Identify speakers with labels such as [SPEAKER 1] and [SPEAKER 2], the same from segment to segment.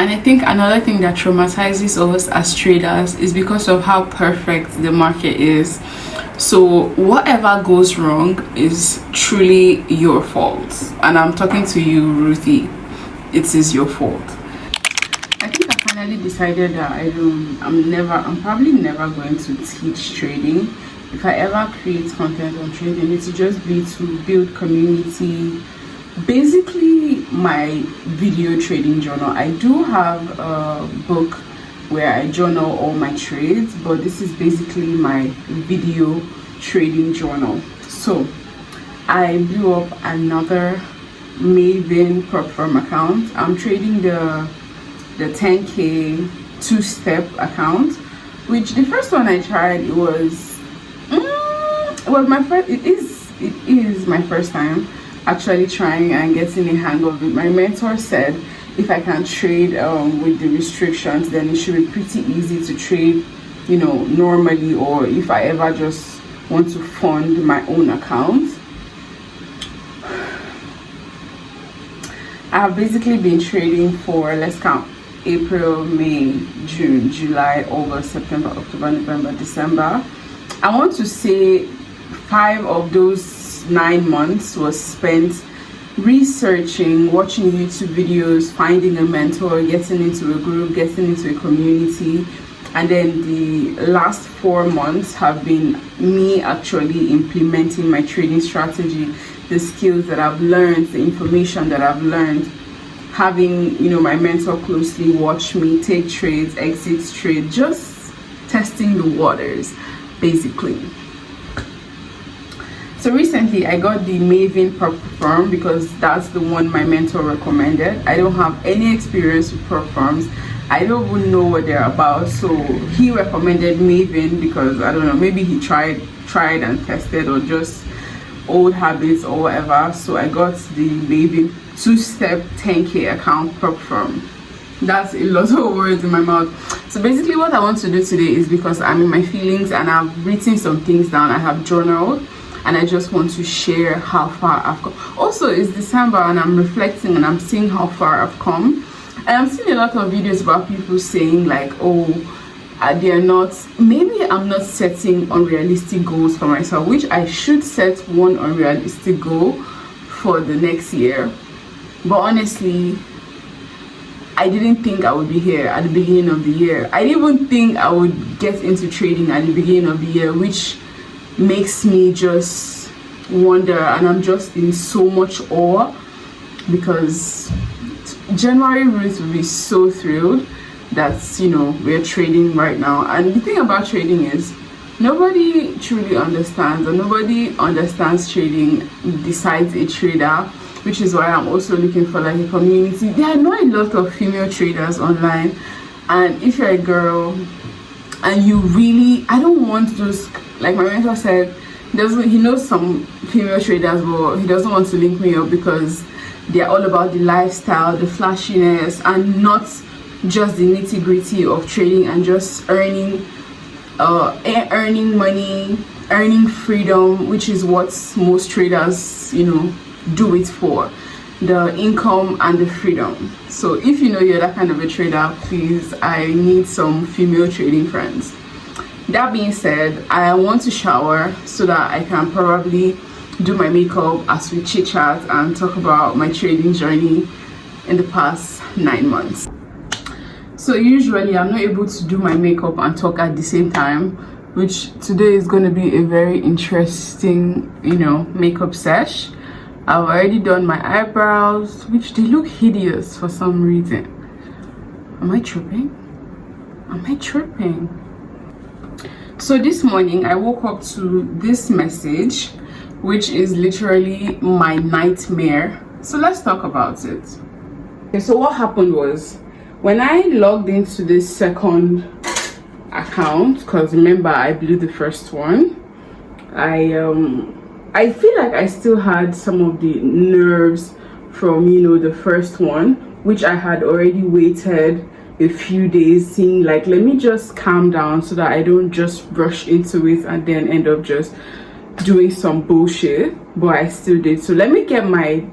[SPEAKER 1] And I think another thing that traumatizes us as traders is because of how perfect the market is. So whatever goes wrong is truly your fault. And I'm talking to you, Ruthie. It is your fault. I think I finally decided that I'm probably never going to teach trading. If I ever create content on trading, it will just be to build community. Basically my video trading journal. I do have a book where I journal all my trades, but this is basically my video trading journal. So I blew up another Maven prop firm account. I'm trading the 10k two-step account, which the first one I tried, it is my first time actually trying and getting a hang of it. My mentor said if I can trade with the restrictions, then it should be pretty easy to trade, you know, normally, or if I ever just want to fund my own account. I have basically been trading for, let's count, April, May, June, July, August, September, October, November, December. I want to say 5 of those 9 months was spent researching, watching YouTube videos, finding a mentor, getting into a group, getting into a community. And then the last 4 months have been me actually implementing my trading strategy, the skills that I've learned, the information that I've learned, having, you know, my mentor closely watch me take trades, exit trade, just testing the waters basically. So recently I got the Maven prop firm because that's the one my mentor recommended. I don't have any experience with prop firms. I don't even know what they're about, so he recommended Maven because I don't know, maybe he tried and tested, or just old habits or whatever. So I got the Maven two-step 10k account prop firm. That's a lot of words in my mouth. So basically what I want to do today is, because I'm in my feelings and I've written some things down, I have journaled, and I just want to share how far I've come. Also, it's December and I'm reflecting and I'm seeing how far I've come. And I'm seeing a lot of videos about people saying like, oh, they're not, maybe I'm not setting unrealistic goals for myself, which I should set one unrealistic goal for the next year. But honestly, I didn't think I would be here at the beginning of the year. I didn't even think I would get into trading at the beginning of the year, which makes me just wonder, and I'm just in so much awe, because January Ruth will be so thrilled that, you know, we're trading right now. And the thing about trading is nobody truly understands, or nobody understands trading besides a trader, which is why I'm also looking for like a community. There are not a lot of female traders online, and if you're a girl and you really, I don't want those, like my mentor said, he knows some female traders, but he doesn't want to link me up because they're all about the lifestyle, the flashiness, and not just the nitty-gritty of trading and just earning money, earning freedom, which is what most traders, you know, do it for, the income and the freedom. So if you know you're that kind of a trader, please, I need some female trading friends. That being said, I want to shower so that I can probably do my makeup as we chit chat and talk about my trading journey in the past 9 months. So usually I'm not able to do my makeup and talk at the same time, which today is going to be a very interesting, you know, makeup sesh. I've already done my eyebrows, which they look hideous for some reason. Am I tripping? Am I tripping? So this morning I woke up to this message, which is literally my nightmare. So let's talk about it. Okay, so what happened was, when I logged into this second account, because remember I blew the first one, I feel like I still had some of the nerves from, you know, the first one, which I had already waited a few days, seeing like, let me just calm down so that I don't just rush into it and then end up just doing some bullshit. But I still did. So let me get my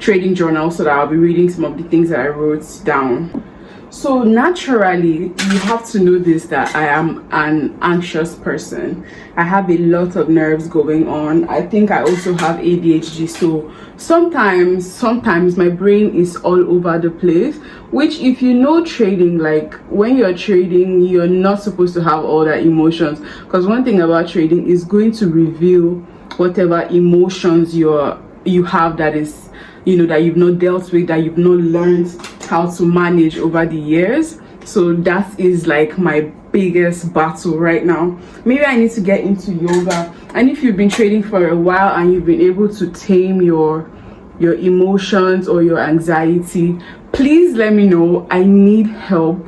[SPEAKER 1] trading journal so that I'll be reading some of the things that I wrote down. So naturally, you have to know this, that I am an anxious person. I have a lot of nerves going on. I think I also have ADHD, so sometimes my brain is all over the place, which, if you know trading, like when you're trading, you're not supposed to have all that emotions, because one thing about trading is going to reveal whatever emotions you have that is, you know, that you've not dealt with, that you've not learned how to manage over the years. So that is like my biggest battle right now. Maybe I need to get into yoga. And if you've been trading for a while and you've been able to tame your emotions or your anxiety, please let me know. I need help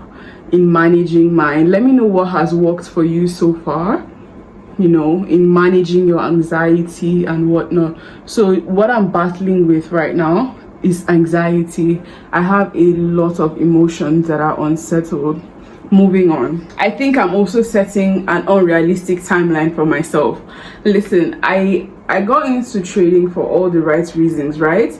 [SPEAKER 1] in managing mine. Let me know what has worked for you so far, you know, in managing your anxiety and whatnot. So what I'm battling with right now is anxiety. I have a lot of emotions that are unsettled. Moving on, I think I'm also setting an unrealistic timeline for myself. Listen, I got into trading for all the right reasons, right?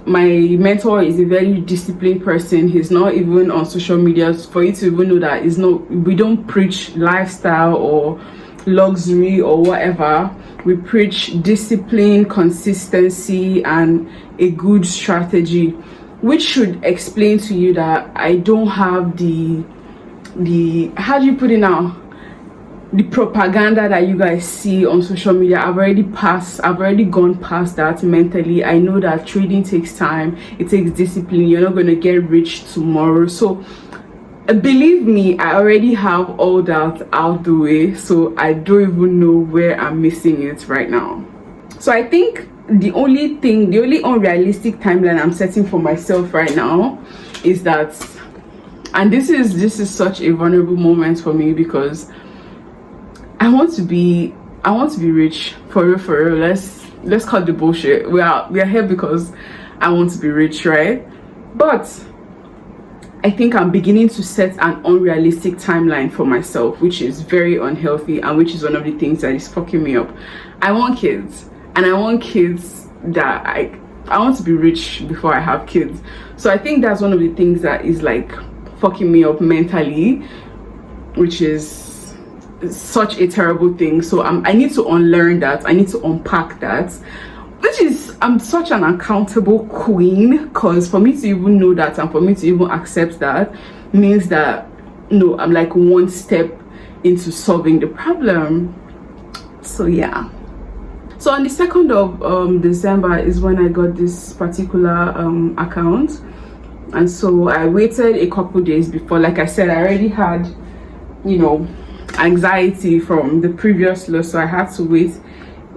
[SPEAKER 1] My mentor is a very disciplined person. He's not even on social media for you to even know that we don't preach lifestyle or luxury or whatever. We preach discipline, consistency, and a good strategy, which should explain to you that I don't have the how do you put it now, the propaganda that you guys see on social media. I've already gone past that mentally. I know that trading takes time, it takes discipline. You're not going to get rich tomorrow. So believe me, I already have all that out the way, so I don't even know where I'm missing it right now. So I think the only unrealistic timeline I'm setting for myself right now is that, and this is such a vulnerable moment for me, because I want to be rich, for real. Let's cut the bullshit. We are here because I want to be rich, right? But I think I'm beginning to set an unrealistic timeline for myself, which is very unhealthy, and which is one of the things that is fucking me up. I want kids, and I want kids that I want to be rich before I have kids. So I think that's one of the things that is like fucking me up mentally, which is such a terrible thing. So I need to unlearn that. I need to unpack that, which is, I'm such an accountable queen, because for me to even know that and for me to even accept that means that, no, I'm like one step into solving the problem. So yeah. So on the 2nd of December is when I got this particular account, and so I waited a couple days before. Like I said, I already had, you know, anxiety from the previous loss, so I had to wait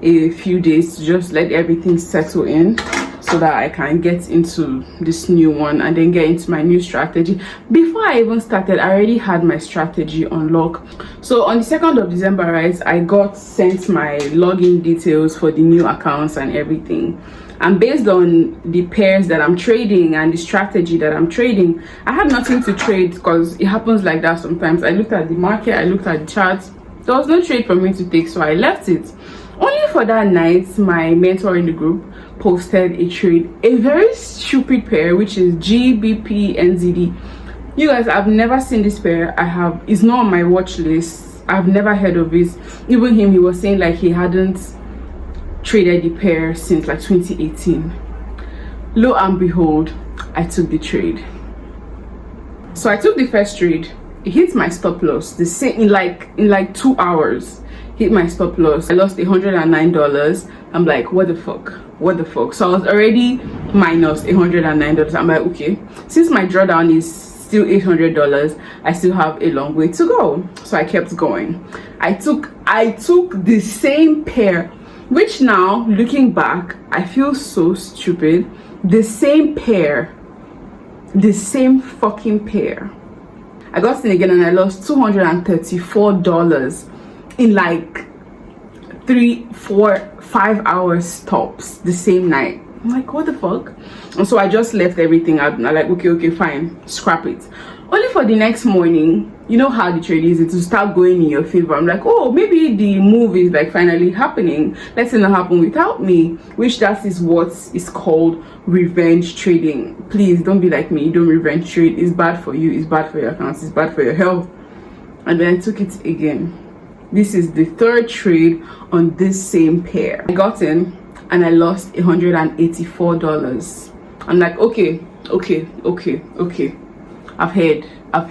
[SPEAKER 1] a few days to just let everything settle in so that I can get into this new one and then get into my new strategy. Before I even started, I already had my strategy on lock. So on the 2nd of December, right, I got sent my login details for the new accounts and everything. And based on the pairs that I'm trading and the strategy that I'm trading, I had nothing to trade, because it happens like that sometimes. I looked at the market, I looked at the charts, there was no trade for me to take, so I left it. Only for that night, my mentor in the group posted a trade, a very stupid pair, which is GBP/NZD. You guys, I've never seen this pair. It's not on my watch list. I've never heard of it. Even him, he was saying like he hadn't traded the pair since like 2018. Lo and behold, I took the trade. So I took the first trade. It hit my stop loss the same in like 2 hours. Hit my stop loss. I lost $109. I'm like, what the fuck? So I was already minus $109. I'm like, okay, since my drawdown is still $800, I still have a long way to go. So I kept going. I took the same pair, which now looking back, I feel so stupid. The same pair, the same fucking pair. I got in again and I lost $234 in like 3, 4, 5 hours tops the same night. I'm like, what the fuck? And so I just left everything out, and I'm like, okay, fine, scrap it. Only for the next morning, you know how the trade is, it will start going in your favor. I'm like, oh, maybe the move is like finally happening. Let's it not happen without me. Which that is what is called revenge trading. Please don't be like me. Don't revenge trade. It's bad for you. It's bad for your accounts. It's bad for your health. And then I took it again. This is the third trade on this same pair. I got in and I lost $184. I'm like, okay. I've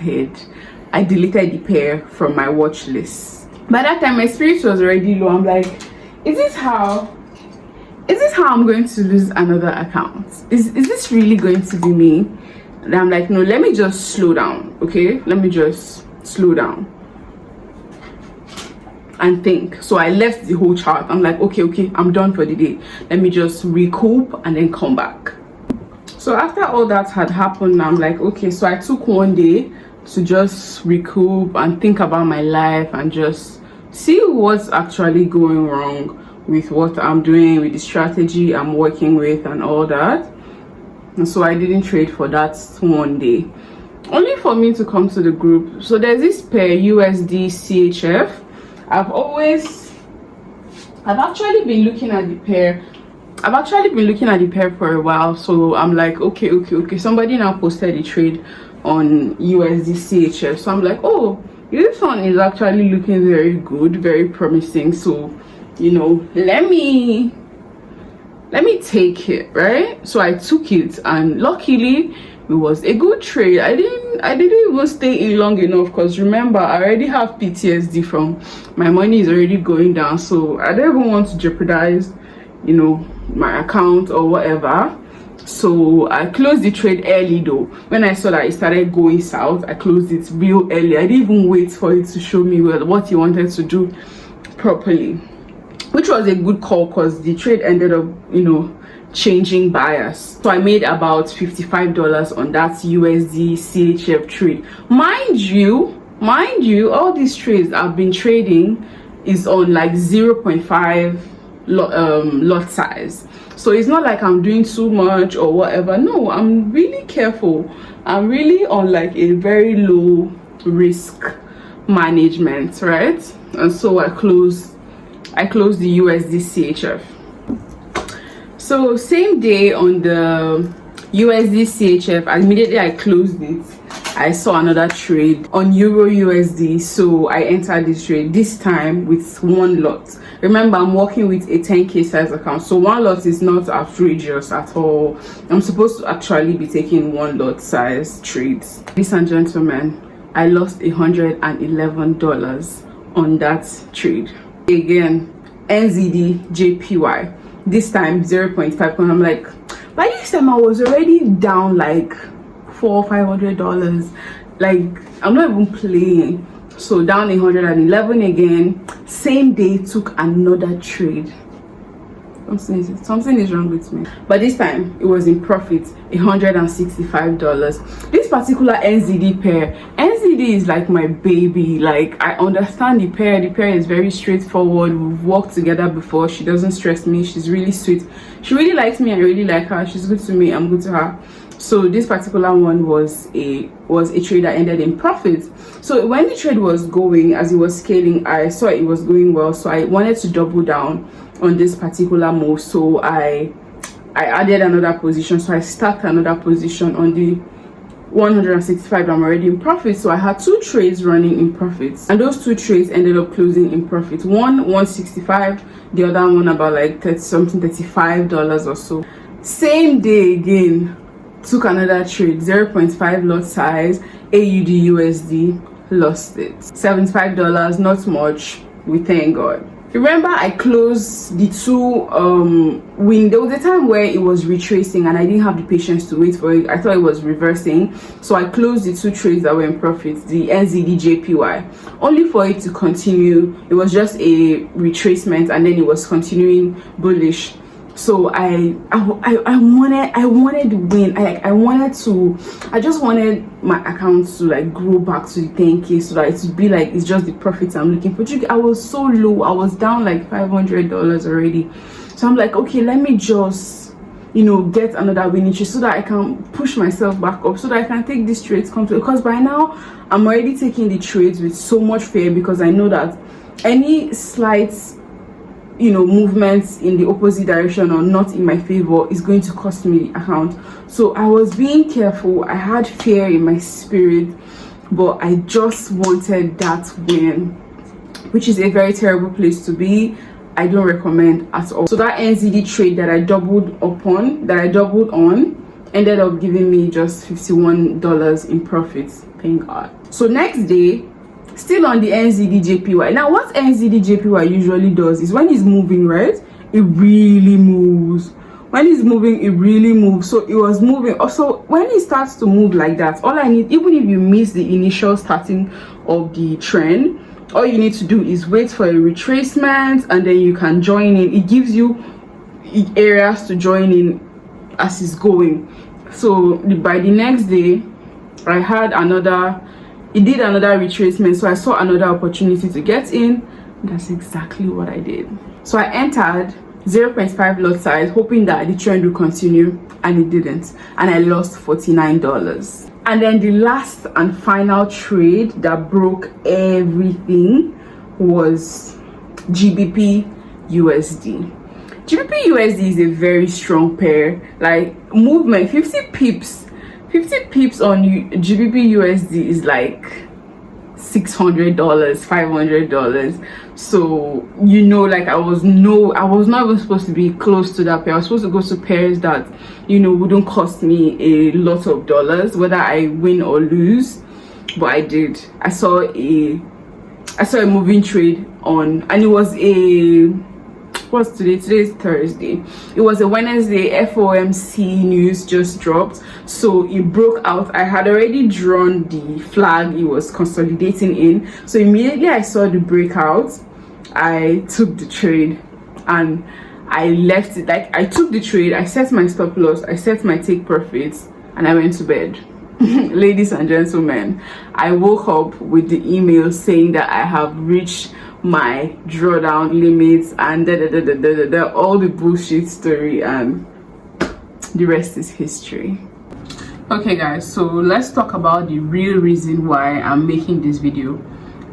[SPEAKER 1] heard. I deleted the pair from my watch list. By that time, my spirit was already low. I'm like, is this how I'm going to lose another account? Is this really going to be me? And I'm like, no, let me just slow down, okay? Let me just slow down and think. So I left the whole chart. I'm like, okay, I'm done for the day. Let me just recoup and then come back. So after all that had happened, I'm like, okay, so I took one day to just recoup and think about my life and just see what's actually going wrong with what I'm doing, with the strategy I'm working with and all that. And so I didn't trade for that one day, only for me to come to the group. So there's this pair, USD CHF. I've actually been looking at the pair. I've actually been looking at the pair for a while. So I'm like, okay. Somebody now posted a trade on USD CHF. So I'm like, oh, this one is actually looking very good, very promising. So, you know, let me take it, right? So I took it, and luckily it was a good trade. I didn't even stay in long enough, because remember, I already have PTSD from my money is already going down. So I don't even want to jeopardize, you know, my account or whatever. So I closed the trade early though. When I saw that it started going south, I closed it real early. I didn't even wait for it to show me what he wanted to do properly, which was a good call, because the trade ended up, you know, changing bias. So I made about $55 on that USD CHF trade. Mind you, all these trades I've been trading is on like 0.5 lot size. So it's not like I'm doing too much or whatever. No, I'm really careful. I'm really on like a very low risk management, right? And so I closed the USD CHF. So same day on the USD CHF, immediately I closed it, I saw another trade on Euro USD. So I entered this trade, this time with one lot. Remember, I'm working with a 10k size account, so one lot is not outrageous at all. I'm supposed to actually be taking one lot size trades. Ladies and gentlemen, I lost $111 on that trade. Again, NZD JPY, this time 0.5. I'm like, by this time I was already down like $400-500. Like, I'm not even playing. So down 111 again. Same day, took another trade. Something is wrong with me. But this time it was in profit, $165. This particular NZD pair, NZD is like my baby. Like, I understand the pair. The pair is very straightforward. We've worked together before. She doesn't stress me. She's really sweet. She really likes me. I really like her. She's good to me. I'm good to her. So this particular one was a trade that ended in profit. So when the trade was going, as it was scaling, I saw it was going well, so I wanted to double down on this particular move. So I added another position. So I stacked another position on the 165. I'm already in profit. So I had two trades running in profits, and those two trades ended up closing in profit. One 165, the other one about like $35 or so. Same day again, took another trade, 0.5 lot size, AUD USD, lost it. $75, not much, we thank God. Remember, I closed the two when there was a time where it was retracing and I didn't have the patience to wait for it. I thought it was reversing, so I closed the two trades that were in profit, the NZD JPY, only for it to continue. It was just a retracement and then it was continuing bullish. So I wanted to win. I just wanted my account to like grow back to the 10k, so that it would be like it's just the profits I'm looking for. I was so low. I was down like $500 already. So I'm like, okay, let me just get another winning trade so that I can push myself back up, so that I can take these trades completely. Because by now I'm already taking the trades with so much fear, because I know that any slight movements in the opposite direction or not in my favor is going to cost me the account. So I was being careful. I had fear in my spirit, but I just wanted that win, which is a very terrible place to be. I don't recommend at all. So that NZD trade that I doubled on ended up giving me just $51 in profits. Thank God. So next day, still on the NZD JPY. Now what NZD JPY usually does is, when it's moving, right, it really moves. When it's moving, it really moves. So it was moving. Also, when it starts to move like that, all I need, even if you miss the initial starting of the trend, all you need to do is wait for a retracement, and then you can join in. It gives you areas to join in as it's going. So by the next day, I had it did another retracement, so I saw another opportunity to get in. That's exactly what I did. So I entered 0.5 lot size, hoping that the trend will continue, and it didn't, and I lost $49. And then the last and final trade that broke everything was GBP USD. GBP USD is a very strong pair. Like, movement 50 pips on GBP USD is like $600, $500. So like, I was not even supposed to be close to that pair. I was supposed to go to pairs that wouldn't cost me a lot of dollars, whether I win or lose. But I did. I saw a moving trade on, and it was what's today? Today's Thursday. It was a Wednesday. FOMC news just dropped, so it broke out. I had already drawn the flag it was consolidating in, so immediately I saw the breakout, I took the trade and I left it. Like, I took the trade, I set my stop loss, I set my take profits, and I went to bed. Ladies and gentlemen, I woke up with the email saying that I have reached my drawdown limits and all the bullshit story, and the rest is history. Okay guys, so let's talk about the real reason why I'm making this video.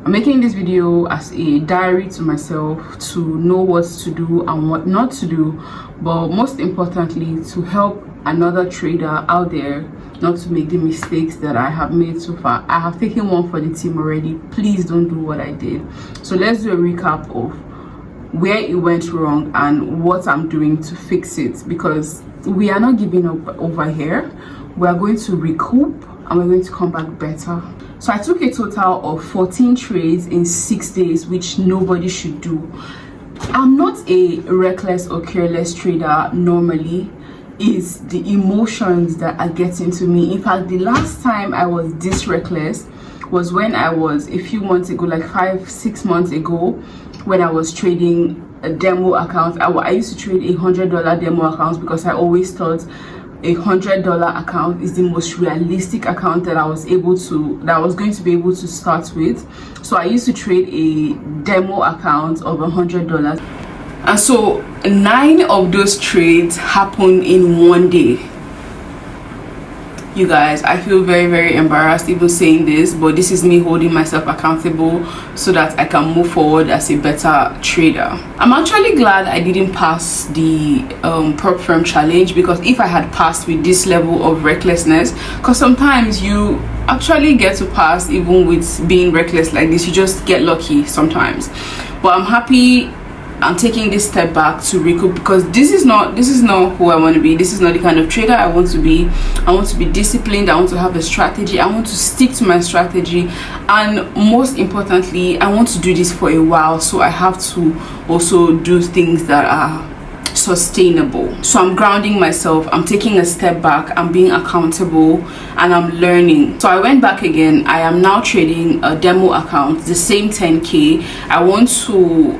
[SPEAKER 1] I'm making this video as a diary to myself, to know what to do and what not to do, but most importantly to help another trader out there not to make the mistakes that I have made so far. I have taken one for the team already. Please don't do what I did. So let's do a recap of where it went wrong and what I'm doing to fix it, because we are not giving up over here. We are going to recoup and we're going to come back better. So I took a total of 14 trades in 6 days, which nobody should do. I'm not a reckless or careless trader normally. Is the emotions that are getting to me. In fact, the last time I was this reckless was when I was a few months ago, like 5-6 months ago, when I was trading a demo account. I used to trade $100 demo accounts because I always thought $100 account is the most realistic account that I was going to be able to start with. So I used to trade a demo account of $100. And so 9 of those trades happened in one day. You guys, I feel very, very embarrassed even saying this, but this is me holding myself accountable so that I can move forward as a better trader. I'm actually glad I didn't pass the prop firm challenge, because if I had passed with this level of recklessness, because sometimes you actually get to pass even with being reckless like this, you just get lucky sometimes. But I'm happy I'm taking this step back to recoup, because this is not who I want to be. This is not the kind of trader I want to be. I want to be disciplined. I want to have a strategy. I want to stick to my strategy, and most importantly, I want to do this for a while. So I have to also do things that are sustainable. So I'm grounding myself, I'm taking a step back, I'm being accountable, and I'm learning. So I went back again. I am now trading a demo account, the same 10k. I want to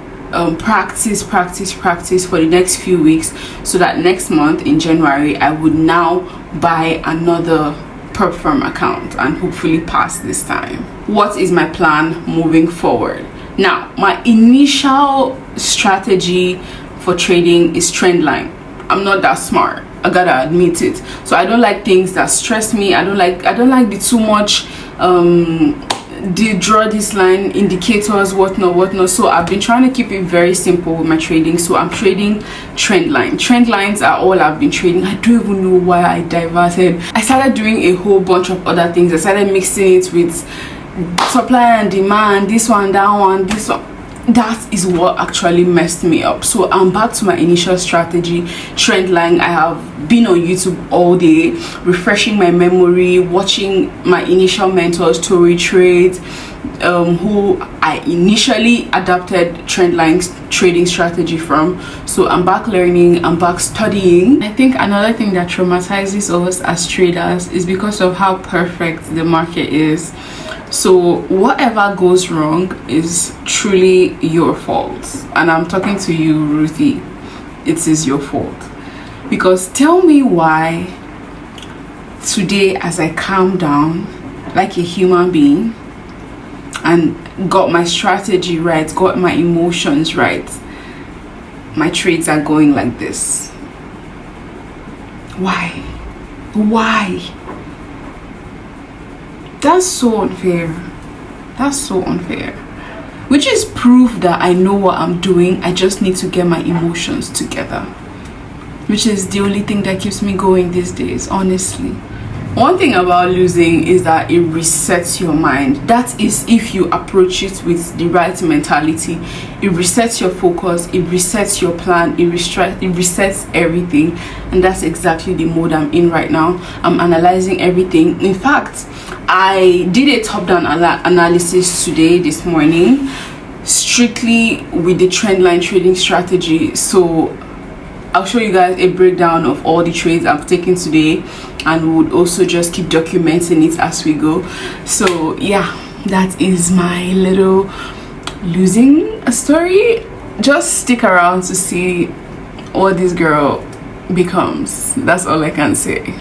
[SPEAKER 1] practice for the next few weeks, so that next month in January I would now buy another prop firm account and hopefully pass this time. What is my plan moving forward? Now, my initial strategy for trading is trend line. I'm not that smart. I gotta admit it. So I don't like things that stress me. I don't like the too much they draw this line, indicators, whatnot. So I've been trying to keep it very simple with my trading. So I'm trading trend lines are all I've been trading. I don't even know why I diverted. I started doing a whole bunch of other things. I started mixing it with supply and demand, this one, that one, this one. That is what actually messed me up. So I'm back to my initial strategy, trend line. I have been on YouTube all day, refreshing my memory, watching my initial mentors, Tory Trades, who I initially adapted trend lines trading strategy from. So I'm back learning, I'm back studying. I think another thing that traumatizes us as traders is because of how perfect the market is. So whatever goes wrong is truly your fault, and I'm talking to you, Ruthie. It is your fault. Because tell me why today, as I calm down like a human being and got my strategy right, got my emotions right, my trades are going like this. Why? That's so unfair. That's so unfair. Which is proof that I know what I'm doing. I just need to get my emotions together, which is the only thing that keeps me going these days, honestly. One thing about losing is that it resets your mind. That is, if you approach it with the right mentality. It resets your focus, it resets your plan, it resets everything. And that's exactly the mode I'm in right now. I'm analyzing everything. In fact, I did a top-down analysis this morning, strictly with the trend line trading strategy. So I'll show you guys a breakdown of all the trades I've taken today, and would also just keep documenting it as we go. So yeah, that is my little losing story. Just stick around to see what this girl becomes. That's all I can say.